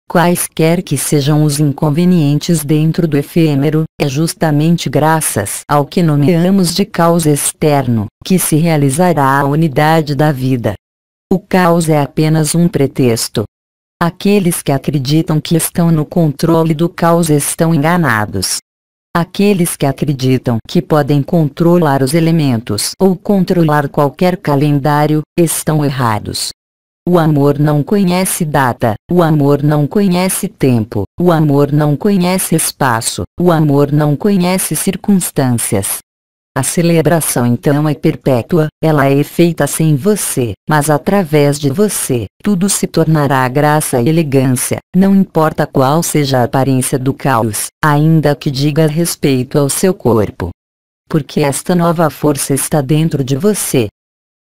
Quaisquer que sejam os inconvenientes dentro do efêmero, é justamente graças ao que nomeamos de caos externo, que se realizará a unidade da vida. O caos é apenas um pretexto. Aqueles que acreditam que estão no controle do caos estão enganados. Aqueles que acreditam que podem controlar os elementos ou controlar qualquer calendário, estão errados. O amor não conhece data, o amor não conhece tempo, o amor não conhece espaço, o amor não conhece circunstâncias. A celebração então é perpétua, ela é feita sem você, mas através de você, tudo se tornará graça e elegância, não importa qual seja a aparência do caos, ainda que diga respeito ao seu corpo. Porque esta nova força está dentro de você.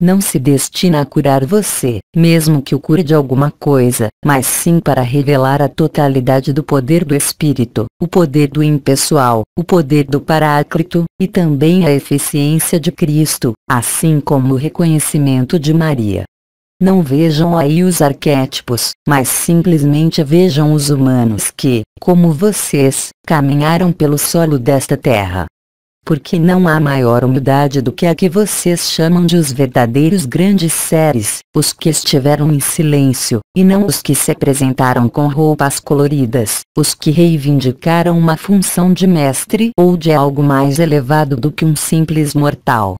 não se destina a curar você, mesmo que o cure de alguma coisa, mas sim para revelar a totalidade do poder do Espírito, o poder do impessoal, o poder do Paráclito, e também a eficiência de Cristo, assim como o reconhecimento de Maria. Não vejam aí os arquétipos, mas simplesmente vejam os humanos que, como vocês, caminharam pelo solo desta terra. Porque não há maior humildade do que a que vocês chamam de os verdadeiros grandes seres, os que estiveram em silêncio, e não os que se apresentaram com roupas coloridas, os que reivindicaram uma função de mestre ou de algo mais elevado do que um simples mortal.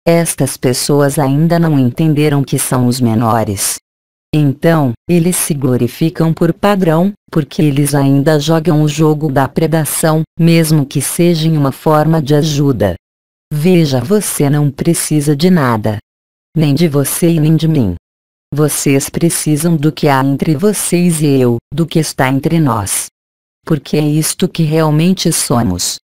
Estas pessoas ainda não entenderam que são os menores. Então, eles se glorificam por padrão, porque eles ainda jogam o jogo da predação, mesmo que seja em uma forma de ajuda. Veja, você não precisa de nada. Nem de você e nem de mim. Vocês precisam do que há entre vocês e eu, do que está entre nós. Porque é isto que realmente somos.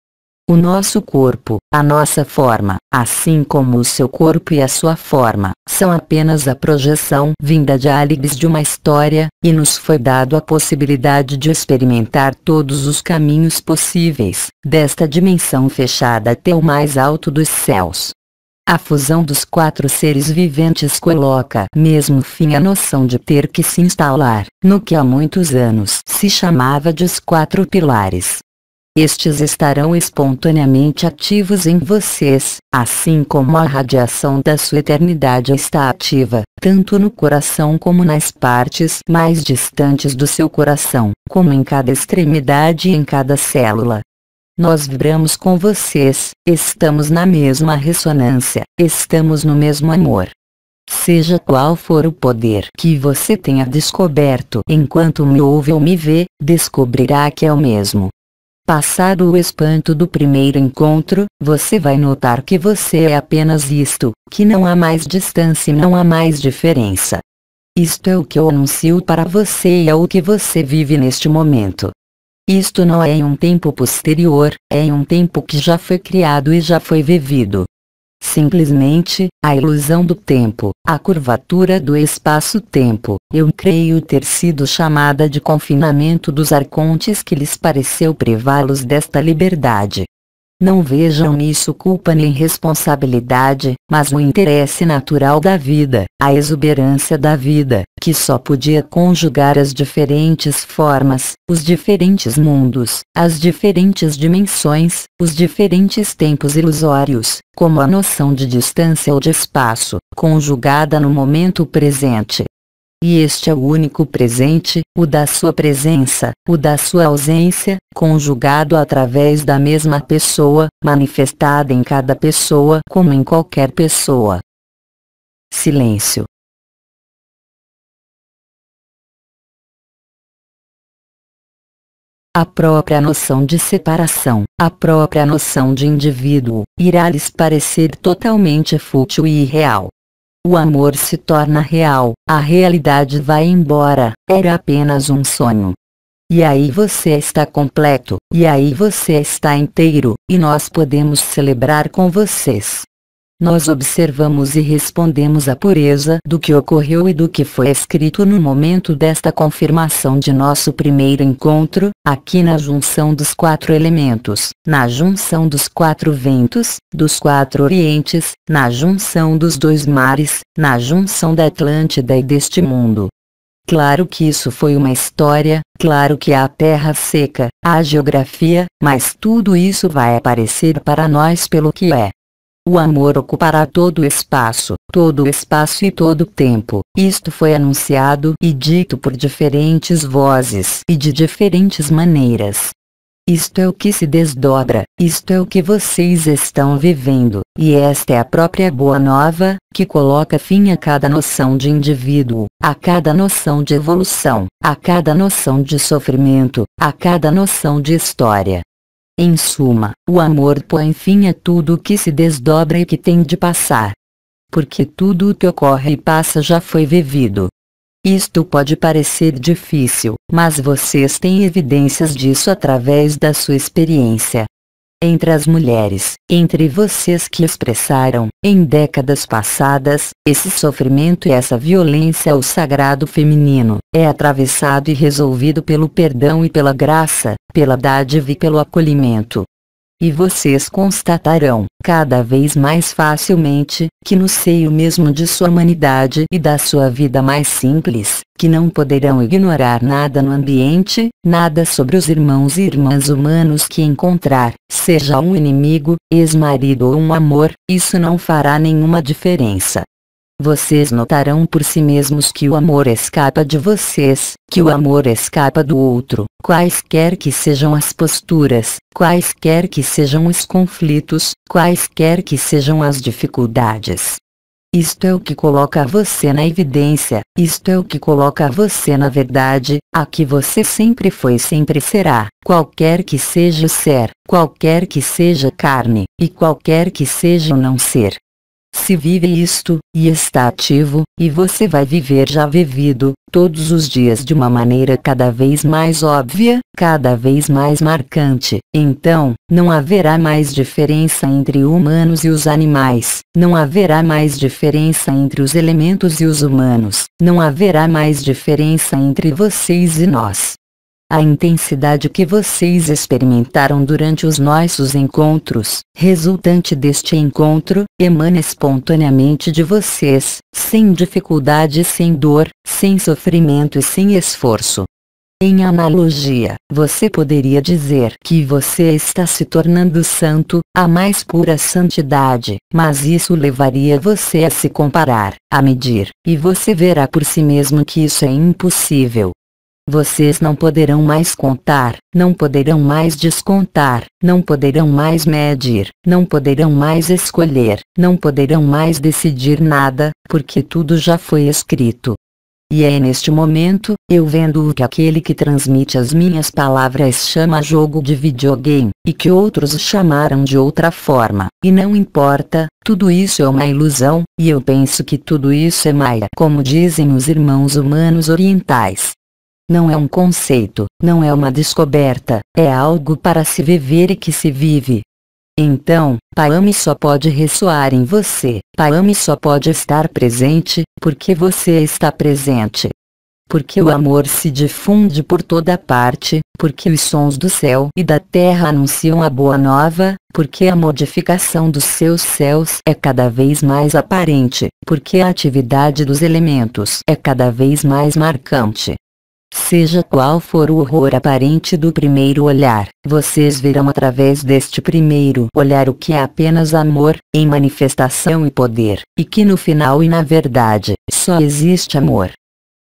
O nosso corpo, a nossa forma, assim como o seu corpo e a sua forma, são apenas a projeção vinda de álides de uma história, e nos foi dado a possibilidade de experimentar todos os caminhos possíveis, desta dimensão fechada até o mais alto dos céus. A fusão dos 4 seres viventes coloca mesmo fim à noção de ter que se instalar, no que há muitos anos se chamava de os 4 pilares. Estes estarão espontaneamente ativos em vocês, assim como a radiação da sua eternidade está ativa, tanto no coração como nas partes mais distantes do seu coração, como em cada extremidade e em cada célula. Nós vibramos com vocês, estamos na mesma ressonância, estamos no mesmo amor. Seja qual for o poder que você tenha descoberto enquanto me ouve ou me vê, descobrirá que é o mesmo. Passado o espanto do primeiro encontro, você vai notar que você é apenas isto, que não há mais distância e não há mais diferença. Isto é o que eu anuncio para você e é o que você vive neste momento. Isto não é em um tempo posterior, é em um tempo que já foi criado e já foi vivido. Simplesmente, a ilusão do tempo, a curvatura do espaço-tempo, eu creio ter sido chamada de confinamento dos arcontes que lhes pareceu privá-los desta liberdade. Não vejam nisso culpa nem responsabilidade, mas o interesse natural da vida, a exuberância da vida, que só podia conjugar as diferentes formas, os diferentes mundos, as diferentes dimensões, os diferentes tempos ilusórios, como a noção de distância ou de espaço, conjugada no momento presente. E este é o único presente, o da sua presença, o da sua ausência, conjugado através da mesma pessoa, manifestada em cada pessoa como em qualquer pessoa. Silêncio. A própria noção de separação, a própria noção de indivíduo, irá lhes parecer totalmente fútil e irreal. O amor se torna real, a realidade vai embora, era apenas um sonho. E aí você está completo, e aí você está inteiro, e nós podemos celebrar com vocês. Nós observamos e respondemos à pureza do que ocorreu e do que foi escrito no momento desta confirmação de nosso primeiro encontro, aqui na junção dos 4 elementos, na junção dos 4 ventos, dos 4 orientes, na junção dos 2 mares, na junção da Atlântida e deste mundo. Claro que isso foi uma história, claro que há a terra seca, há geografia, mas tudo isso vai aparecer para nós pelo que é. O amor ocupará todo o espaço e todo o tempo. Isto foi anunciado e dito por diferentes vozes e de diferentes maneiras. Isto é o que se desdobra, isto é o que vocês estão vivendo, e esta é a própria Boa Nova, que coloca fim a cada noção de indivíduo, a cada noção de evolução, a cada noção de sofrimento, a cada noção de história. Em suma, o amor põe fim a tudo o que se desdobra e que tem de passar. Porque tudo o que ocorre e passa já foi vivido. Isto pode parecer difícil, mas vocês têm evidências disso através da sua experiência. entre as mulheres, entre vocês que expressaram, em décadas passadas, esse sofrimento e essa violência ao sagrado feminino, é atravessado e resolvido pelo perdão e pela graça, pela dádiva e pelo acolhimento. E vocês constatarão, cada vez mais facilmente, que no seio mesmo de sua humanidade e da sua vida mais simples, que não poderão ignorar nada no ambiente, nada sobre os irmãos e irmãs humanos que encontrar, seja um inimigo, ex-marido ou um amor, isso não fará nenhuma diferença. Vocês notarão por si mesmos que o amor escapa de vocês, que o amor escapa do outro, quaisquer que sejam as posturas, quaisquer que sejam os conflitos, quaisquer que sejam as dificuldades. Isto é o que coloca você na evidência, isto é o que coloca você na verdade, a que você sempre foi e sempre será, qualquer que seja o ser, qualquer que seja a carne, e qualquer que seja o não ser. Se vive isto, e está ativo, e você vai viver já vivido, todos os dias de uma maneira cada vez mais óbvia, cada vez mais marcante, então, não haverá mais diferença entre humanos e os animais, não haverá mais diferença entre os elementos e os humanos, não haverá mais diferença entre vocês e nós. A intensidade que vocês experimentaram durante os nossos encontros, resultante deste encontro, emana espontaneamente de vocês, sem dificuldade e sem dor, sem sofrimento e sem esforço. Em analogia, você poderia dizer que você está se tornando santo, a mais pura santidade, mas isso levaria você a se comparar, a medir, e você verá por si mesmo que isso é impossível. Vocês não poderão mais contar, não poderão mais descontar, não poderão mais medir, não poderão mais escolher, não poderão mais decidir nada, porque tudo já foi escrito. E é neste momento, eu vendo o que aquele que transmite as minhas palavras chama jogo de videogame, e que outros chamaram de outra forma, e não importa, tudo isso é uma ilusão, e eu penso que tudo isso é Maya, como dizem os irmãos humanos orientais. Não é um conceito, não é uma descoberta, é algo para se viver e que se vive. Então, Paami só pode ressoar em você, Paami só pode estar presente, porque você está presente. Porque o amor se difunde por toda parte, porque os sons do céu e da terra anunciam a boa nova, porque a modificação dos seus céus é cada vez mais aparente, porque a atividade dos elementos é cada vez mais marcante. Seja qual for o horror aparente do primeiro olhar, vocês verão através deste primeiro olhar o que é apenas amor, em manifestação e poder, e que no final e na verdade, só existe amor.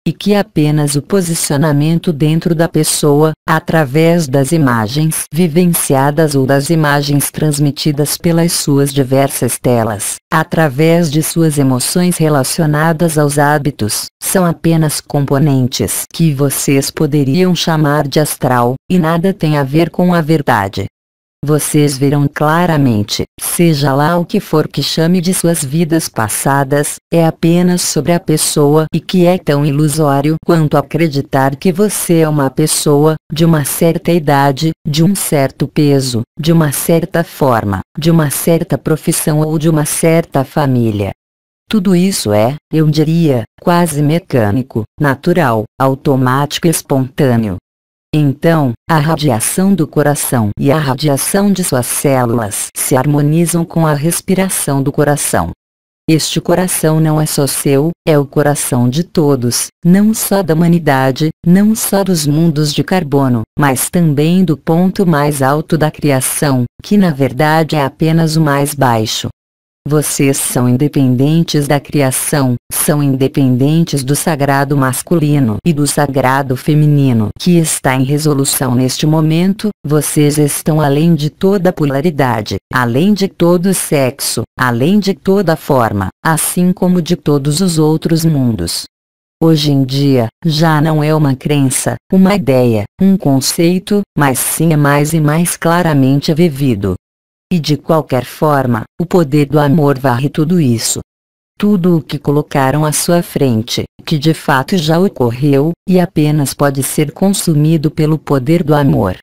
E que apenas o posicionamento dentro da pessoa, através das imagens vivenciadas ou das imagens transmitidas pelas suas diversas telas, através de suas emoções relacionadas aos hábitos, são apenas componentes que vocês poderiam chamar de astral, e nada tem a ver com a verdade. Vocês verão claramente, seja lá o que for que chame de suas vidas passadas, é apenas sobre a pessoa e que é tão ilusório quanto acreditar que você é uma pessoa, de uma certa idade, de um certo peso, de uma certa forma, de uma certa profissão ou de uma certa família. Tudo isso é, eu diria, quase mecânico, natural, automático e espontâneo. Então, a radiação do coração e a radiação de suas células se harmonizam com a respiração do coração. Este coração não é só seu, é o coração de todos, não só da humanidade, não só dos mundos de carbono, mas também do ponto mais alto da criação, que na verdade é apenas o mais baixo. Vocês são independentes da criação, são independentes do sagrado masculino e do sagrado feminino que está em resolução neste momento, vocês estão além de toda polaridade, além de todo sexo, além de toda forma, assim como de todos os outros mundos. Hoje em dia, já não é uma crença, uma ideia, um conceito, mas sim é mais e mais claramente vivido. E de qualquer forma, o poder do amor varre tudo isso. Tudo o que colocaram à sua frente, que de fato já ocorreu, e apenas pode ser consumido pelo poder do amor.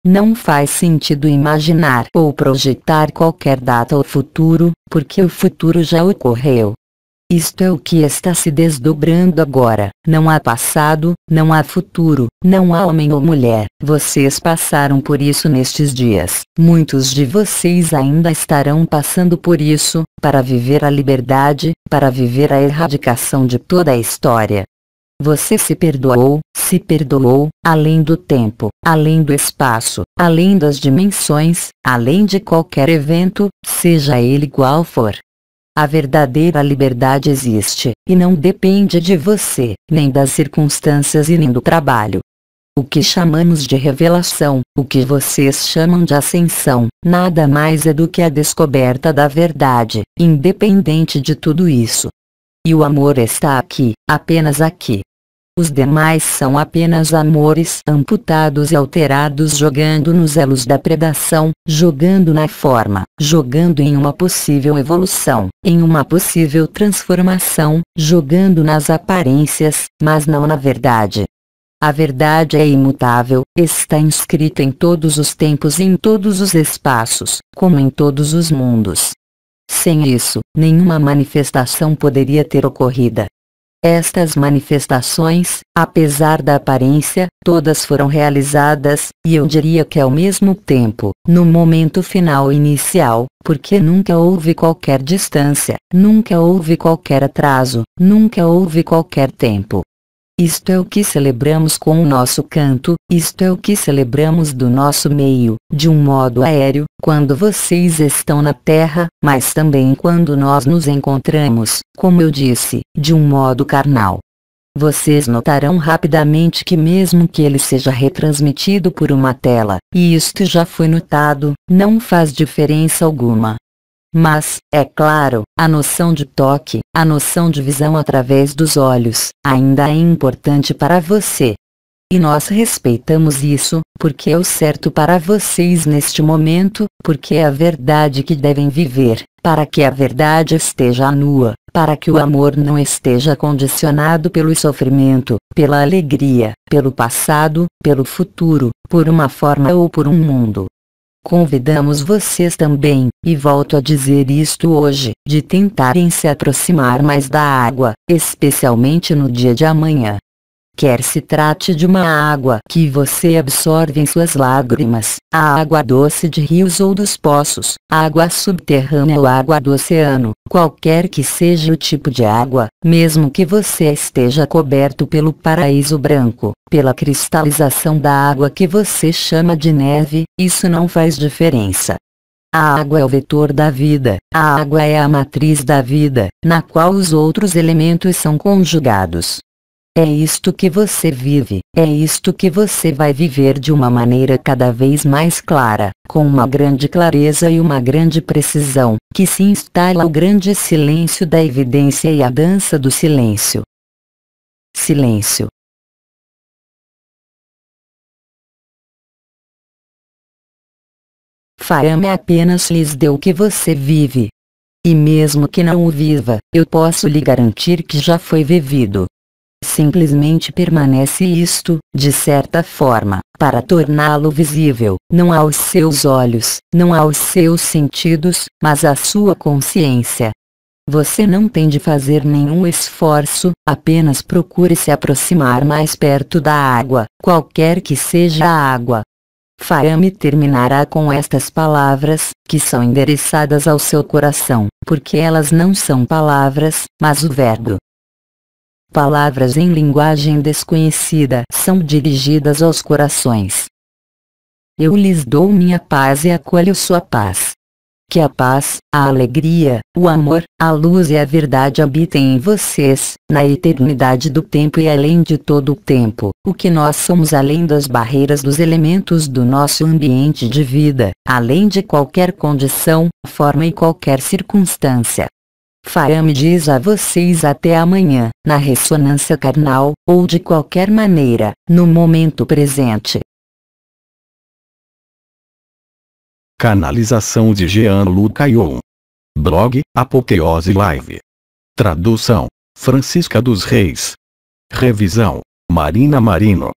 Não faz sentido imaginar ou projetar qualquer data ou futuro, porque o futuro já ocorreu. Isto é o que está se desdobrando agora. Não há passado, não há futuro, não há homem ou mulher. Vocês passaram por isso nestes dias. Muitos de vocês ainda estarão passando por isso, para viver a liberdade, para viver a erradicação de toda a história. Você se perdoou, além do tempo, além do espaço, além das dimensões, além de qualquer evento, seja ele qual for. A verdadeira liberdade existe, e não depende de você, nem das circunstâncias e nem do trabalho. O que chamamos de revelação, o que vocês chamam de ascensão, nada mais é do que a descoberta da verdade, independente de tudo isso. E o amor está aqui, apenas aqui. Os demais são apenas amores amputados e alterados, jogando nos elos da predação, jogando na forma, jogando em uma possível evolução, em uma possível transformação, jogando nas aparências, mas não na verdade. A verdade é imutável, está inscrita em todos os tempos e em todos os espaços, como em todos os mundos. Sem isso, nenhuma manifestação poderia ter ocorrido. Estas manifestações, apesar da aparência, todas foram realizadas, e eu diria que ao mesmo tempo, no momento final e inicial, porque nunca houve qualquer distância, nunca houve qualquer atraso, nunca houve qualquer tempo. Isto é o que celebramos com o nosso canto, isto é o que celebramos do nosso meio, de um modo aéreo, quando vocês estão na Terra, mas também quando nós nos encontramos, como eu disse, de um modo carnal. Vocês notarão rapidamente que mesmo que ele seja retransmitido por uma tela, e isto já foi notado, não faz diferença alguma. Mas, é claro, a noção de toque, a noção de visão através dos olhos, ainda é importante para você. E nós respeitamos isso, porque é o certo para vocês neste momento, porque é a verdade que devem viver, para que a verdade esteja nua, para que o amor não esteja condicionado pelo sofrimento, pela alegria, pelo passado, pelo futuro, por uma forma ou por um mundo. Convidamos vocês também, e volto a dizer isto hoje, de tentarem se aproximar mais da água, especialmente no dia de amanhã. Quer se trate de uma água que você absorve em suas lágrimas, a água doce de rios ou dos poços, água subterrânea ou água do oceano, qualquer que seja o tipo de água, mesmo que você esteja coberto pelo paraíso branco, pela cristalização da água que você chama de neve, isso não faz diferença. A água é o vetor da vida, a água é a matriz da vida, na qual os outros elementos são conjugados. É isto que você vive, é isto que você vai viver de uma maneira cada vez mais clara, com uma grande clareza e uma grande precisão, que se instala o grande silêncio da evidência e a dança do silêncio. Silêncio. Farame apenas lhes deu o que você vive. E mesmo que não o viva, eu posso lhe garantir que já foi vivido. Simplesmente permanece isto, de certa forma, para torná-lo visível, não aos seus olhos, não aos seus sentidos, mas à sua consciência. Você não tem de fazer nenhum esforço, apenas procure se aproximar mais perto da água, qualquer que seja a água. Farame terminará com estas palavras, que são endereçadas ao seu coração, porque elas não são palavras, mas o verbo. Palavras em linguagem desconhecida são dirigidas aos corações. Eu lhes dou minha paz e acolho sua paz. Que a paz, a alegria, o amor, a luz e a verdade habitem em vocês, na eternidade do tempo e além de todo o tempo, o que nós somos além das barreiras dos elementos do nosso ambiente de vida, além de qualquer condição, forma e qualquer circunstância. Farame diz a vocês até amanhã, na ressonância carnal, ou de qualquer maneira, no momento presente. Canalização de Jean-Luc Caillon. Blog, Apoteose Live. Tradução, Francisca dos Reis. Revisão, Marina Marino.